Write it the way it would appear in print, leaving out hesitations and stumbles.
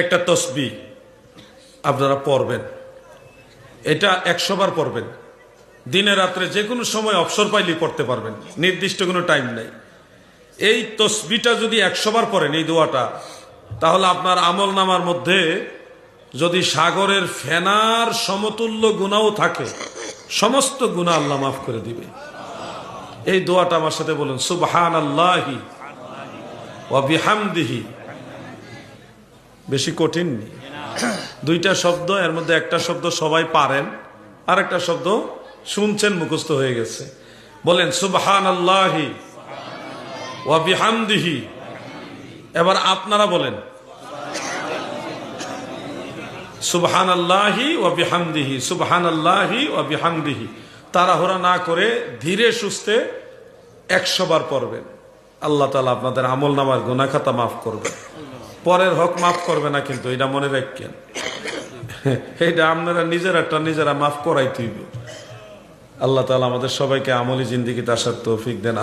একটা তসবিহ আপনারা পড়বেন, এটা 100 বার পড়বেন। দিনে রাত্রে যে কোনো সময় অবসর পাইলেই পড়তে পারবেন, নির্দিষ্ট কোনো টাইম নাই। এই তসবিহটা যদি 100 বার পড়েন, এই দোয়াটা, তাহলে আপনার আমল নামার মধ্যে যদি সাগরের ফেনার সমতুল্য গুনাহও থাকে, সমস্ত গুনাহ আল্লাহ মাফ করে দিবে। এই দোয়াটা আমার সাথে বলুন, সুবহানাল্লাহি ওয়া বিহামদিহি। বেশি কঠিন নেই, দুইটা শব্দ, এর মধ্যে একটা শব্দ সবাই পারেন, আর একটা শব্দ শুনছেন মুখস্থ হয়ে গেছে। বলেন সুবহানাল্লাহি ওয়া বিহামদিহি। এবার আপনারা বলেন সুবহানাল্লাহি ওয়া বিহামদিহি, সুবহানাল্লাহি ওয়া বিহামদিহি। তাড়াহুড়া না করে ধীরে সুস্থে 100 বার পড়বেন। আল্লাহ তাআলা আপনাদের আমল নামার গুনাহ খাতা মাফ করবে। পরের হক মাফ করবে না, কিন্তু এটা মনে রাখেন, এটা আপনারা নিজেরা মাফ করাই তুইব। আল্লাহ তাআলা আমাদের সবাইকে আমলি জিন্দেগিতে আসার তৌফিক দেন।